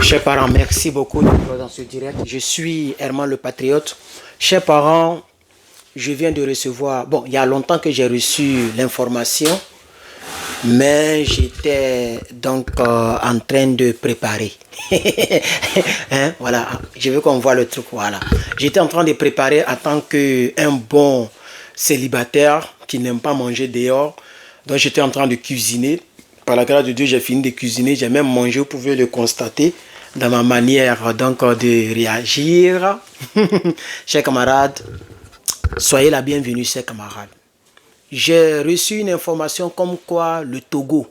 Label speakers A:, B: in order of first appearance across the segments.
A: Chers parents, merci beaucoup d'être dans ce direct. Je suis Herman le Patriote. Chers parents, je viens de recevoir... Bon, il y a longtemps que j'ai reçu l'information, mais j'étais donc en train de préparer. Hein, voilà, je veux qu'on voit le truc. Voilà. J'étais en train de préparer en tant qu'un bon célibataire qui n'aime pas manger dehors. Donc j'étais en train de cuisiner. Par la grâce de Dieu, j'ai fini de cuisiner. J'ai même mangé, vous pouvez le constater dans ma manière donc de réagir. Chers camarades, soyez la bienvenue, chers camarades. J'ai reçu une information comme quoi le Togo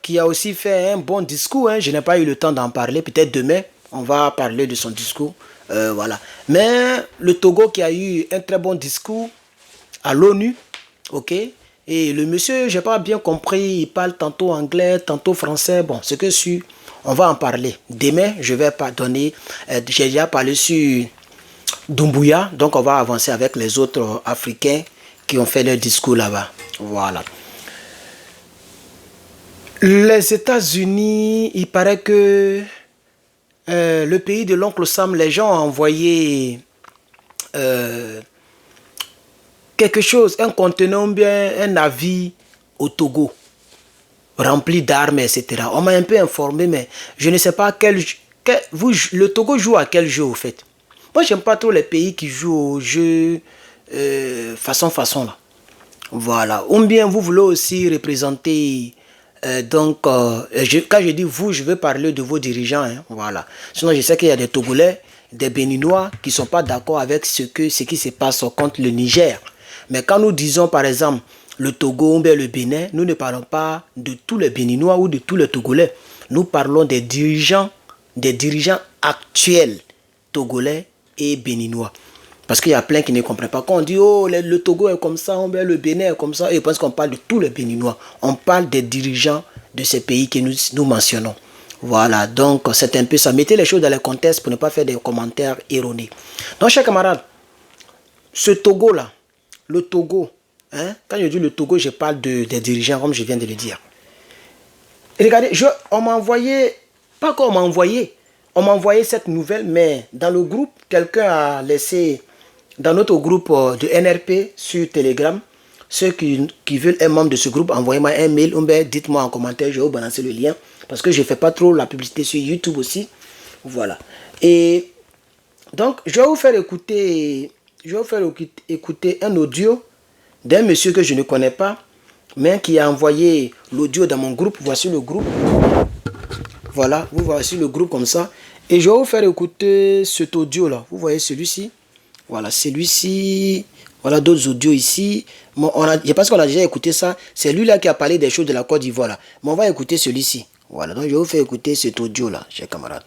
A: qui a aussi fait un bon discours, hein, je n'ai pas eu le temps d'en parler, peut-être demain, on va parler de son discours. Voilà. Mais le Togo qui a eu un très bon discours à l'ONU, ok. Et le monsieur, j'ai pas bien compris, il parle tantôt anglais, tantôt français. Bon, ce que je suis, on va en parler. Demain, je vais pas donner, j'ai déjà parlé sur Doumbouya, donc on va avancer avec les autres Africains qui ont fait leur discours là-bas. Voilà. Les États-Unis, il paraît que le pays de l'oncle Sam, les gens ont envoyé quelque chose, un conteneur, bien un navire au Togo, rempli d'armes, etc. On m'a un peu informé, mais je ne sais pas le Togo joue à quel jeu, au fait. Moi, j'aime pas trop les pays qui jouent au jeu façon là. Voilà. Ou bien vous voulez aussi représenter... quand je dis vous, je veux parler de vos dirigeants. Hein, voilà. Sinon, je sais qu'il y a des Togolais, des Béninois qui ne sont pas d'accord avec ce qui se passe contre le Niger. Mais quand nous disons, par exemple, le Togo ou bien le Bénin, nous ne parlons pas de tous les Béninois ou de tous les Togolais. Nous parlons des dirigeants actuels togolais et béninois. Parce qu'il y a plein qui ne comprennent pas. Quand on dit, oh, le Togo est comme ça, le Bénin est comme ça, et ils pensent qu'on parle de tous les Béninois. On parle des dirigeants de ces pays que nous mentionnons. Voilà, donc c'est un peu ça. Mettez les choses dans le contexte pour ne pas faire des commentaires erronés. Donc, chers camarades, ce Togo-là, le Togo, hein, quand je dis le Togo, je parle des dirigeants, comme je viens de le dire. Et regardez, on m'a envoyé, pas qu'on m'a envoyé, on m'a envoyé cette nouvelle, mais dans le groupe, quelqu'un a laissé... Dans notre groupe de NRP sur Telegram, ceux qui veulent être membre de ce groupe, envoyez-moi un mail ou dites-moi en commentaire, je vais vous balancer le lien. Parce que je ne fais pas trop la publicité sur YouTube aussi. Voilà. Et donc, je vais vous faire écouter un audio d'un monsieur que je ne connais pas, mais qui a envoyé l'audio dans mon groupe. Voici le groupe. Voilà, vous voici le groupe comme ça. Et je vais vous faire écouter cet audio-là. Vous voyez celui-ci? Voilà, celui-ci, voilà d'autres audios ici. Bon, je pense qu'on a déjà écouté ça. C'est lui-là qui a parlé des choses de la Côte d'Ivoire. Là. Mais on va écouter celui-ci. Voilà, donc je vais vous faire écouter cet audio-là, chers camarades.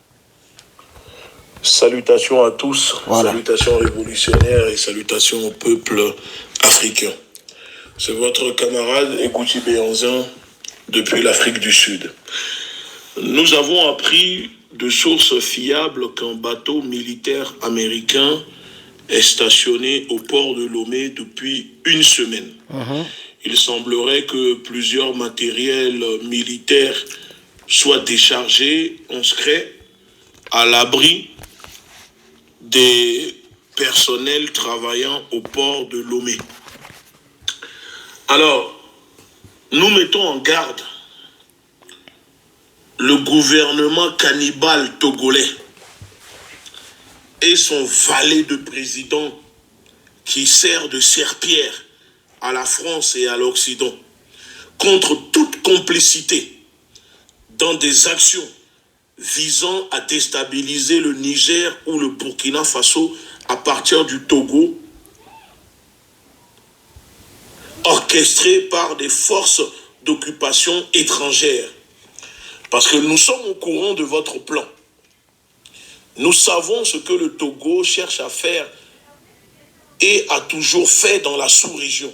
B: Salutations à tous, voilà. Salutations révolutionnaires et salutations au peuple africain. C'est votre camarade Ekouti Béanzin depuis l'Afrique du Sud. Nous avons appris de sources fiables qu'un bateau militaire américain est stationné au port de Lomé depuis une semaine. Il semblerait que plusieurs matériels militaires soient déchargés en secret à l'abri des personnels travaillant au port de Lomé. Alors, nous mettons en garde le gouvernement cannibale togolais et son valet de président qui sert de serpillère à la France et à l'Occident contre toute complicité dans des actions visant à déstabiliser le Niger ou le Burkina Faso à partir du Togo, orchestrées par des forces d'occupation étrangères. Parce que nous sommes au courant de votre plan. Nous savons ce que le Togo cherche à faire et a toujours fait dans la sous-région.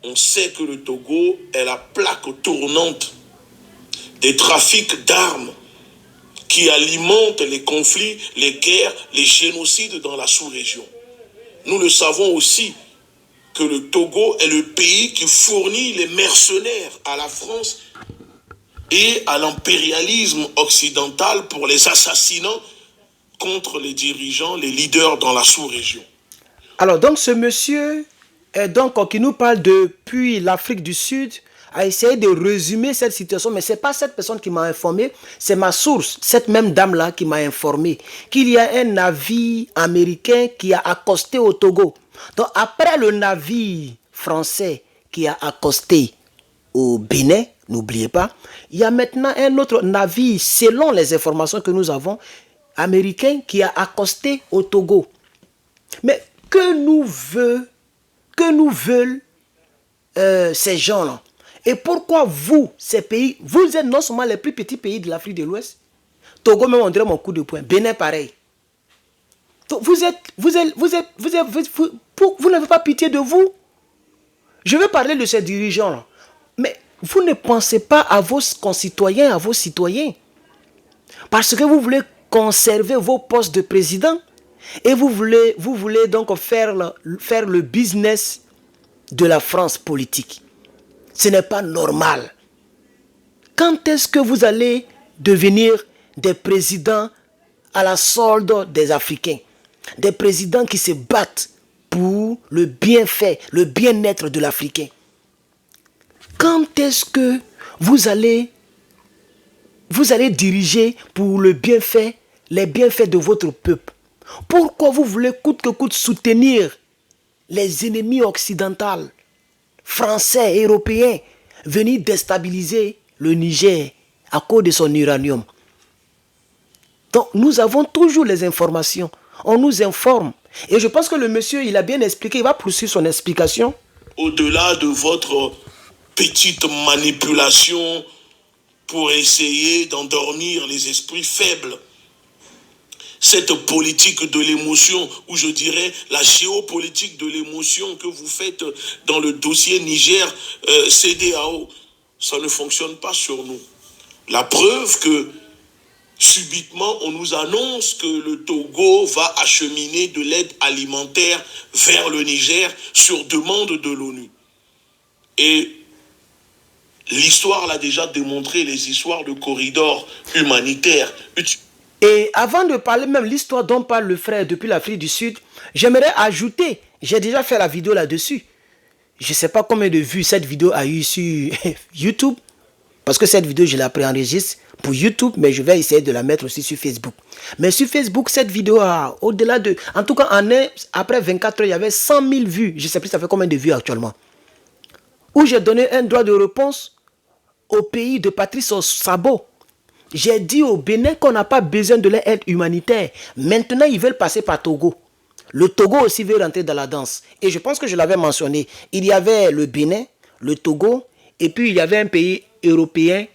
B: On sait que le Togo est la plaque tournante des trafics d'armes qui alimentent les conflits, les guerres, les génocides dans la sous-région. Nous le savons aussi que le Togo est le pays qui fournit les mercenaires à la France et à l'impérialisme occidental pour les assassinats contre les dirigeants, les leaders dans la sous-région.
A: Alors, donc, ce monsieur, qui nous parle depuis l'Afrique du Sud, a essayé de résumer cette situation, mais ce n'est pas cette personne qui m'a informé, c'est ma source, cette même dame-là qui m'a informé qu'il y a un navire américain qui a accosté au Togo. Donc, après le navire français qui a accosté au Bénin, n'oubliez pas, il y a maintenant un autre navire, selon les informations que nous avons, américain qui a accosté au Togo. Mais que nous veulent ces gens-là? Et pourquoi vous, ces pays, vous êtes non seulement les plus petits pays de l'Afrique de l'Ouest, Togo même on dirait mon coup de poing, Bénin pareil. Vous n'avez pas pitié de vous. Je vais parler de ces dirigeants-là. Mais vous ne pensez pas à vos concitoyens, à vos citoyens. Parce que vous voulez conserver vos postes de président et vous voulez donc faire le business de la France politique. Ce n'est pas normal. Quand est-ce que vous allez devenir des présidents à la solde des Africains? Des présidents qui se battent pour le bienfait, le bien-être de l'Africain. Quand est-ce que vous allez diriger pour le bienfait, les bienfaits de votre peuple? Pourquoi vous voulez coûte que coûte soutenir les ennemis occidentaux, français et européens, venir déstabiliser le Niger à cause de son uranium? Donc nous avons toujours les informations. On nous informe. Et je pense que le monsieur, il a bien expliqué, il va poursuivre son explication.
B: Au-delà de votre petite manipulation pour essayer d'endormir les esprits faibles, cette politique de l'émotion, ou je dirais la géopolitique de l'émotion que vous faites dans le dossier Niger CEDEAO, ça ne fonctionne pas sur nous. La preuve que subitement on nous annonce que le Togo va acheminer de l'aide alimentaire vers le Niger sur demande de l'ONU. Et l'histoire l'a déjà démontré, les histoires de corridors humanitaires.
A: Et avant de parler même l'histoire dont parle le frère depuis l'Afrique du Sud, j'aimerais ajouter, j'ai déjà fait la vidéo là-dessus. Je ne sais pas combien de vues cette vidéo a eu sur YouTube, parce que cette vidéo, je la préenregistre pour YouTube, mais je vais essayer de la mettre aussi sur Facebook. Mais sur Facebook, cette vidéo a au-delà de... En tout cas, après 24 heures, il y avait 100 000 vues. Je ne sais plus ça fait combien de vues actuellement. Où j'ai donné un droit de réponse au pays de Patrice Sabot. J'ai dit au Bénin qu'on n'a pas besoin de l'aide humanitaire. Maintenant, ils veulent passer par Togo. Le Togo aussi veut rentrer dans la danse. Et je pense que je l'avais mentionné. Il y avait le Bénin, le Togo, et puis il y avait un pays européen.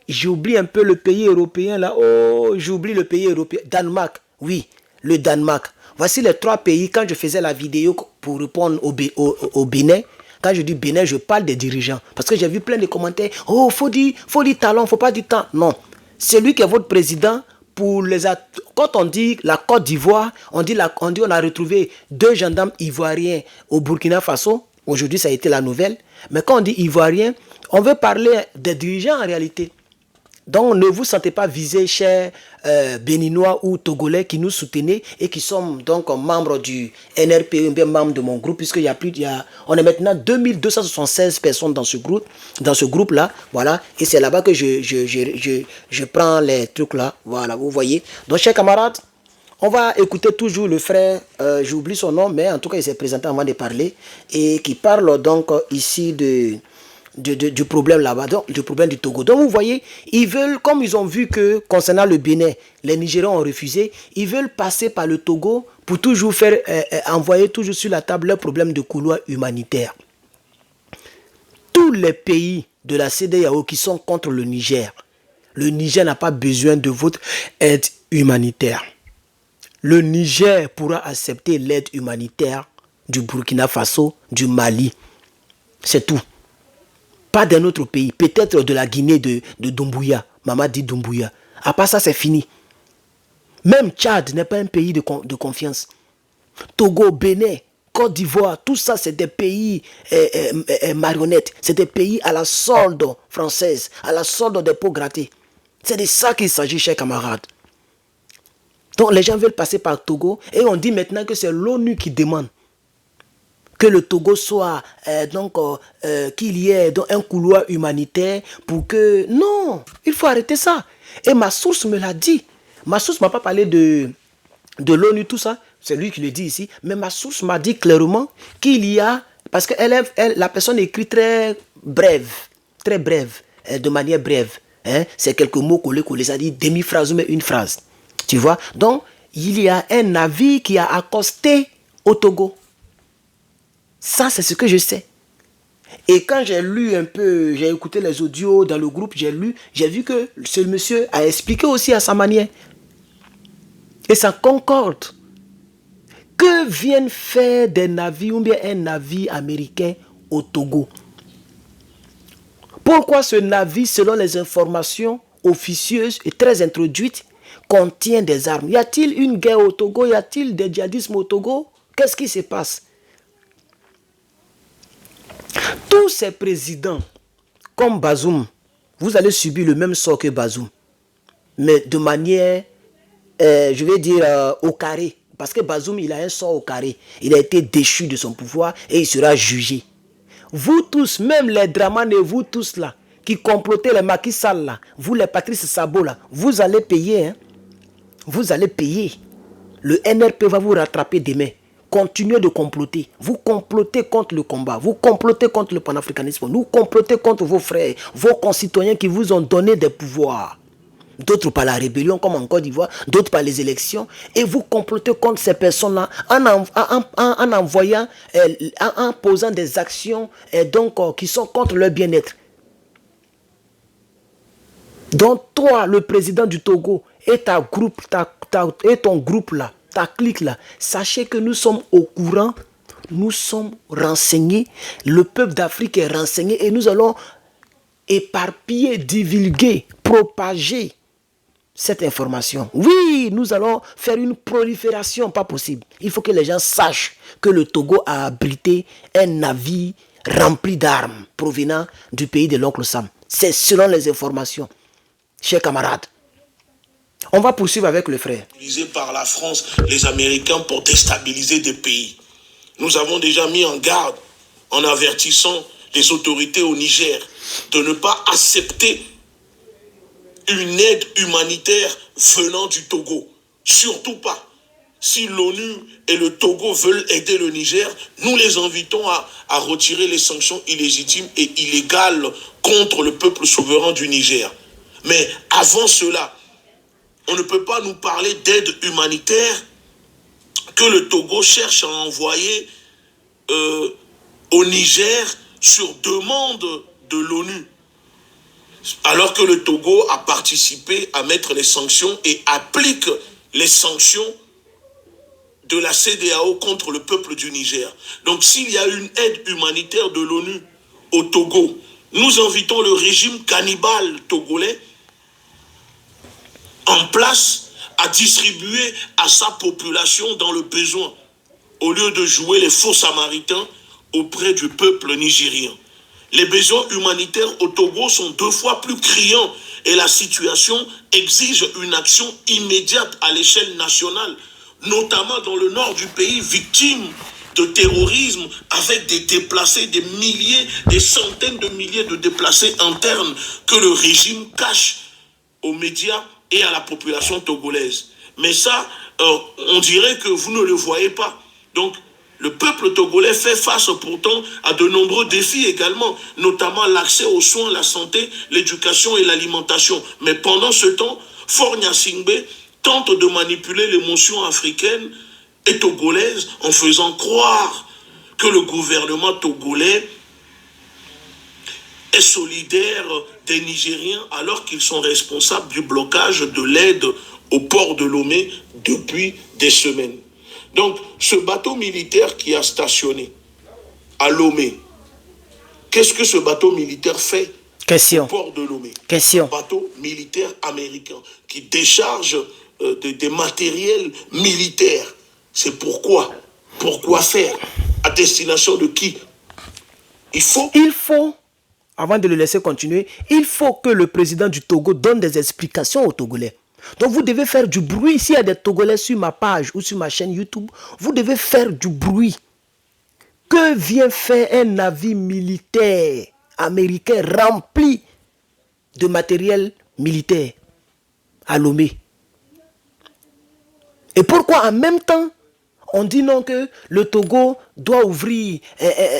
A: J'oublie un peu le pays européen là. Oh, j'oublie le pays européen. Danemark. Oui, le Danemark. Voici les 3 pays. Quand je faisais la vidéo pour répondre au Bénin, quand je dis Bénin, je parle des dirigeants. Parce que j'ai vu plein de commentaires. Oh, faut dire talent, faut pas dire temps. Non. C'est lui qui est votre président pour les... Quand on dit la Côte d'Ivoire, on a retrouvé 2 gendarmes ivoiriens au Burkina Faso. Aujourd'hui, ça a été la nouvelle. Mais quand on dit ivoirien, on veut parler des dirigeants en réalité. Donc, ne vous sentez pas visé, chers Béninois ou Togolais qui nous soutenez et qui sont donc membres du NRPE, bien membres de mon groupe, puisqu'il y a on est maintenant 2276 personnes dans ce groupe-là, voilà, et c'est là-bas que je prends les trucs là, voilà, vous voyez. Donc, chers camarades, on va écouter toujours le frère, j'oublie son nom, mais en tout cas, il s'est présenté avant de parler, et qui parle donc ici du problème là-bas, donc du problème du Togo. Donc vous voyez, ils veulent, comme ils ont vu que concernant le Bénin, les Nigérians ont refusé, ils veulent passer par le Togo pour toujours faire, envoyer toujours sur la table leur problème de couloir humanitaire. Tous les pays de la CEDEAO qui sont contre le Niger n'a pas besoin de votre aide humanitaire. Le Niger pourra accepter l'aide humanitaire du Burkina Faso, du Mali. C'est tout. Pas d'un autre pays, peut-être de la Guinée de Doumbouya, Mamadi Doumbouya. À part ça, c'est fini. Même Tchad n'est pas un pays de confiance. Togo, Bénin, Côte d'Ivoire, tout ça, c'est des pays marionnettes. C'est des pays à la solde française, à la solde des pots grattés. C'est de ça qu'il s'agit, chers camarades. Donc, les gens veulent passer par Togo et on dit maintenant que c'est l'ONU qui demande que le Togo soit, qu'il y ait un couloir humanitaire pour que... Non, il faut arrêter ça. Et ma source me l'a dit. Ma source ne m'a pas parlé de l'ONU, tout ça. C'est lui qui le dit ici. Mais ma source m'a dit clairement qu'il y a... Parce que la personne écrit très brève, de manière brève. Hein? C'est quelques mots collés, ça dit demi-phrase ou même une phrase. Tu vois? Donc, il y a un navire qui a accosté au Togo. Ça, c'est ce que je sais. Et quand j'ai lu un peu, j'ai écouté les audios dans le groupe, j'ai vu que ce monsieur a expliqué aussi à sa manière. Et ça concorde. Que viennent faire des navires ou bien un navire américain au Togo? Pourquoi ce navire, selon les informations officieuses et très introduites, contient des armes? Y a-t-il une guerre au Togo? Y a-t-il des djihadismes au Togo? Qu'est-ce qui se passe? Tous ces présidents, comme Bazoum, vous allez subir le même sort que Bazoum. Mais de manière, je vais dire, au carré. Parce que Bazoum, il a un sort au carré. Il a été déchu de son pouvoir et il sera jugé. Vous tous, même les Dramane et vous tous là, qui complotez les Macky Sall là, vous les Patrice Sabo là, vous allez payer. Hein? Vous allez payer. Le NRP va vous rattraper demain. Continuez de comploter. Vous complotez contre le combat. Vous complotez contre le panafricanisme. Vous complotez contre vos frères, vos concitoyens qui vous ont donné des pouvoirs. D'autres par la rébellion, comme en Côte d'Ivoire, d'autres par les élections. Et vous complotez contre ces personnes-là en envoyant, en posant des actions qui sont contre leur bien-être. Donc toi, le président du Togo, et ton groupe là, ta clique là, sachez que nous sommes au courant, nous sommes renseignés, le peuple d'Afrique est renseigné et nous allons éparpiller, divulguer, propager cette information. Oui, nous allons faire une prolifération, pas possible. Il faut que les gens sachent que le Togo a abrité un navire rempli d'armes provenant du pays de l'oncle Sam. C'est selon les informations. Chers camarades, on va poursuivre avec le frère.
B: Utilisé par la France, les Américains pour déstabiliser des pays. Nous avons déjà mis en garde en avertissant les autorités au Niger de ne pas accepter une aide humanitaire venant du Togo. Surtout pas. Si l'ONU et le Togo veulent aider le Niger, nous les invitons à retirer les sanctions illégitimes et illégales contre le peuple souverain du Niger. Mais avant cela, on ne peut pas nous parler d'aide humanitaire que le Togo cherche à envoyer au Niger sur demande de l'ONU. Alors que le Togo a participé à mettre les sanctions et applique les sanctions de la CEDEAO contre le peuple du Niger. Donc s'il y a une aide humanitaire de l'ONU au Togo, nous invitons le régime cannibale togolais en place à distribuer à sa population dans le besoin, au lieu de jouer les faux samaritains auprès du peuple nigérien. Les besoins humanitaires au Togo sont 2 fois plus criants et la situation exige une action immédiate à l'échelle nationale, notamment dans le nord du pays, victime de terrorisme, avec des déplacés, des milliers, des centaines de milliers de déplacés internes que le régime cache aux médias et à la population togolaise. Mais ça, on dirait que vous ne le voyez pas. Donc, le peuple togolais fait face pourtant à de nombreux défis également, notamment l'accès aux soins, la santé, l'éducation et l'alimentation. Mais pendant ce temps, Faure Gnassingbé tente de manipuler l'émotion africaine et togolaise en faisant croire que le gouvernement togolais est solidaire des Nigériens alors qu'ils sont responsables du blocage de l'aide au port de Lomé depuis des semaines. Donc, ce bateau militaire qui a stationné à Lomé, qu'est-ce que ce bateau militaire fait au port de Lomé?
A: Question.
B: Un bateau militaire américain qui décharge des matériels militaires. C'est pourquoi faire? À destination de qui? Il faut,
A: avant de le laisser continuer, il faut que le président du Togo donne des explications aux Togolais. Donc vous devez faire du bruit. S'il y a des Togolais sur ma page ou sur ma chaîne YouTube, vous devez faire du bruit. Que vient faire un navire militaire américain rempli de matériel militaire à Lomé? Et pourquoi en même temps on dit non que le Togo doit ouvrir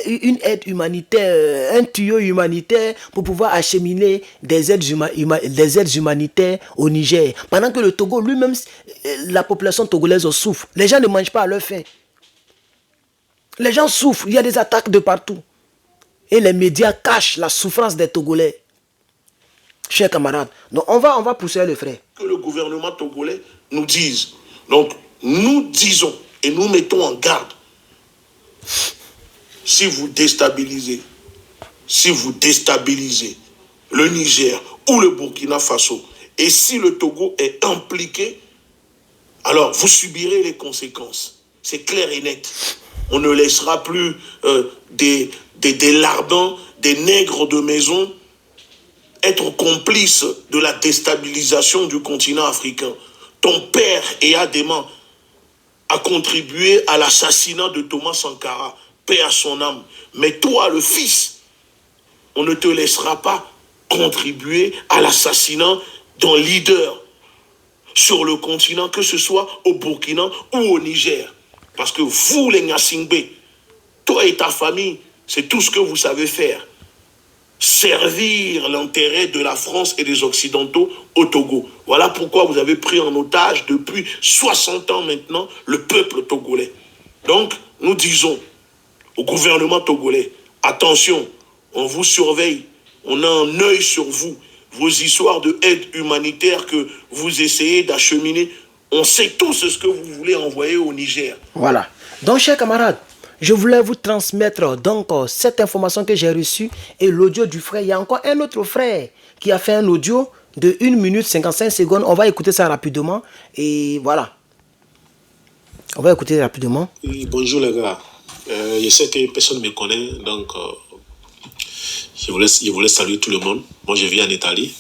A: une aide humanitaire, un tuyau humanitaire pour pouvoir acheminer des aides humanitaires au Niger. Pendant que le Togo lui-même, la population togolaise souffre. Les gens ne mangent pas à leur faim. Les gens souffrent, il y a des attaques de partout. Et les médias cachent la souffrance des Togolais. Chers camarades, donc on va pousser le frère.
B: Que le gouvernement togolais nous dise. Donc, nous disons et nous mettons en garde. Si vous déstabilisez le Niger ou le Burkina Faso, et si le Togo est impliqué, alors vous subirez les conséquences. C'est clair et net. On ne laissera plus des larbins, des nègres de maison être complices de la déstabilisation du continent africain. Ton père, Eyadema, a contribué à l'assassinat de Thomas Sankara, paix à son âme. Mais toi, le fils, on ne te laissera pas contribuer à l'assassinat d'un leader sur le continent, que ce soit au Burkina ou au Niger. Parce que vous, les Nyassingbe, toi et ta famille, c'est tout ce que vous savez faire. Servir l'intérêt de la France et des Occidentaux au Togo. Voilà pourquoi vous avez pris en otage depuis 60 ans maintenant le peuple togolais. Donc, nous disons au gouvernement togolais, attention, on vous surveille, on a un œil sur vous. Vos histoires de aide humanitaire que vous essayez d'acheminer, on sait tous ce que vous voulez envoyer au Niger.
A: Voilà. Donc, chers camarades, je voulais vous transmettre donc cette information que j'ai reçue et l'audio du frère. Il y a encore un autre frère qui a fait un audio de 1 minute 55 secondes. On va écouter ça rapidement et voilà. On va écouter rapidement.
C: Oui, bonjour les gars. Je sais que personne ne me connaît, donc je voulais saluer tout le monde. Moi, je vis en Italie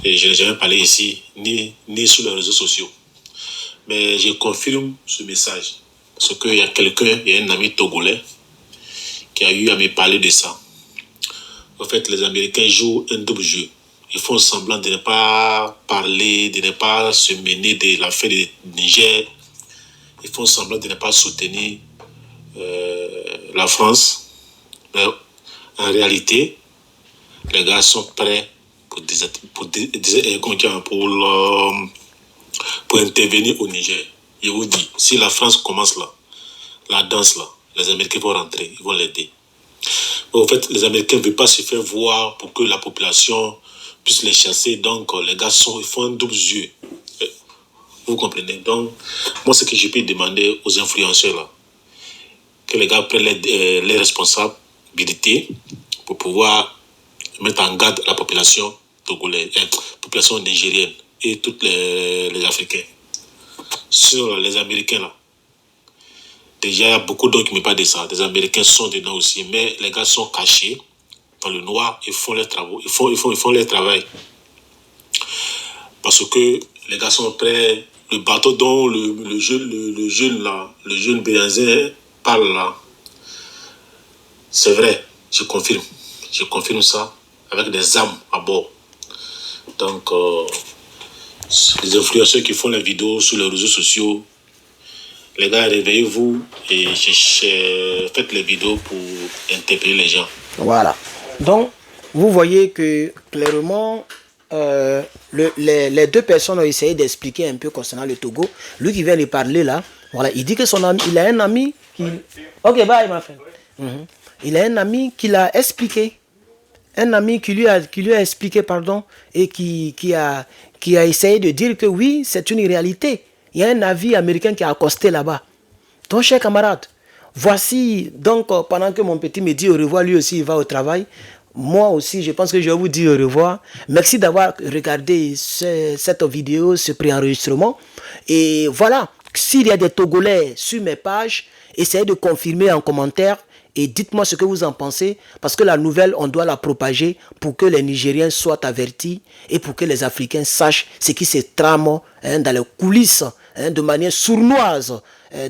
C: et je n'ai jamais parlé ici, ni sur les réseaux sociaux. Mais je confirme ce message. Parce qu'il y a quelqu'un, il y a un ami togolais qui a eu à me parler de ça. En fait, les Américains jouent un double jeu. Ils font semblant de ne pas parler, de ne pas se mener de l'affaire du Niger. Ils font semblant de ne pas soutenir la France. Mais en réalité, les gars sont prêts pour intervenir au Niger. Je vous dis, si la France commence là, la danse là, les Américains vont rentrer, ils vont l'aider. En fait, les Américains ne veulent pas se faire voir pour que la population puisse les chasser. Donc, les gars ils font un double jeu. Vous comprenez? Donc, moi, ce que je peux demander aux influenceurs là, que les gars prennent les responsabilités pour pouvoir mettre en garde la population togolaise, population nigérienne et toutes les Africains. Sur les Américains là, déjà il y a beaucoup d'autres qui me parlent de ça. Les Américains sont dedans aussi, mais les gars sont cachés dans le noir. Ils font leurs travaux, ils font leur travail parce que les gars sont prêts. Le bateau dont le jeune Béanzin parle là, c'est vrai, je confirme ça avec des armes à bord. Donc les influenceurs qui font les vidéos sur les réseaux sociaux, les gars, réveillez-vous et faites les vidéos pour interpeller les gens.
A: Voilà. Donc, vous voyez que clairement, les deux personnes ont essayé d'expliquer un peu concernant le Togo. Lui qui vient de parler là, voilà, il dit que il a un ami qui... Ok, bye ma frère. Il a un ami qui l'a expliqué. Un ami qui lui a expliqué, pardon, et qui a essayé de dire que oui, c'est une réalité. Il y a un navire américain qui a accosté là-bas. Donc, chers camarades, voici, donc, pendant que mon petit me dit au revoir, lui aussi, il va au travail. Moi aussi, je pense que je vais vous dire au revoir. Merci d'avoir regardé cette vidéo, ce préenregistrement. Et voilà, s'il y a des Togolais sur mes pages, essayez de confirmer en commentaire et dites-moi ce que vous en pensez, parce que la nouvelle, on doit la propager pour que les Nigériens soient avertis et pour que les Africains sachent ce qui se trame dans les coulisses de manière sournoise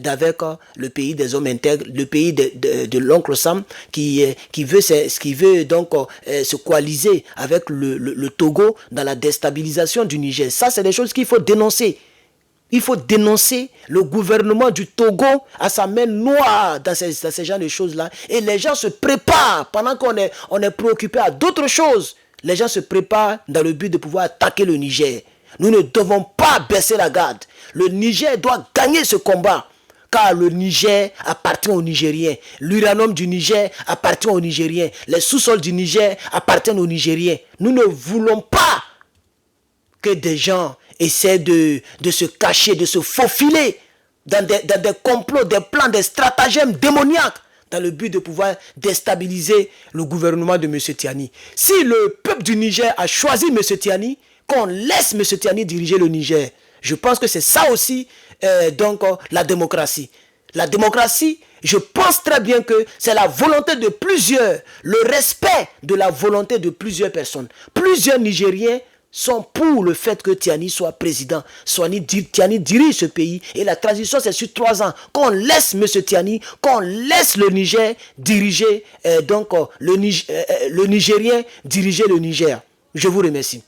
A: d'avec le pays des hommes intègres, le pays de l'oncle Sam qui veut donc se coaliser avec le Togo dans la déstabilisation du Niger. Ça, c'est des choses qu'il faut dénoncer. Il faut dénoncer le gouvernement du Togo à sa main noire dans ces genres de choses-là. Et les gens se préparent pendant qu'on est préoccupé à d'autres choses. Les gens se préparent dans le but de pouvoir attaquer le Niger. Nous ne devons pas baisser la garde. Le Niger doit gagner ce combat. Car le Niger appartient aux Nigériens. L'uranium du Niger appartient aux Nigériens. Les sous-sols du Niger appartiennent aux Nigériens. Nous ne voulons pas que des gens essaient de se cacher, de se faufiler dans des complots, des plans, des stratagèmes démoniaques dans le but de pouvoir déstabiliser le gouvernement de M. Tiani. Si le peuple du Niger a choisi M. Tiani, qu'on laisse M. Tiani diriger le Niger. Je pense que c'est ça aussi la démocratie. La démocratie, je pense très bien que c'est la volonté de plusieurs, le respect de la volonté de plusieurs personnes. Plusieurs Nigériens sont pour le fait que Tiani soit président. Tiani dirige ce pays et la transition c'est sur 3 ans. Qu'on laisse M. Tiani, qu'on laisse le Niger diriger, le Nigérien diriger le Niger. Je vous remercie.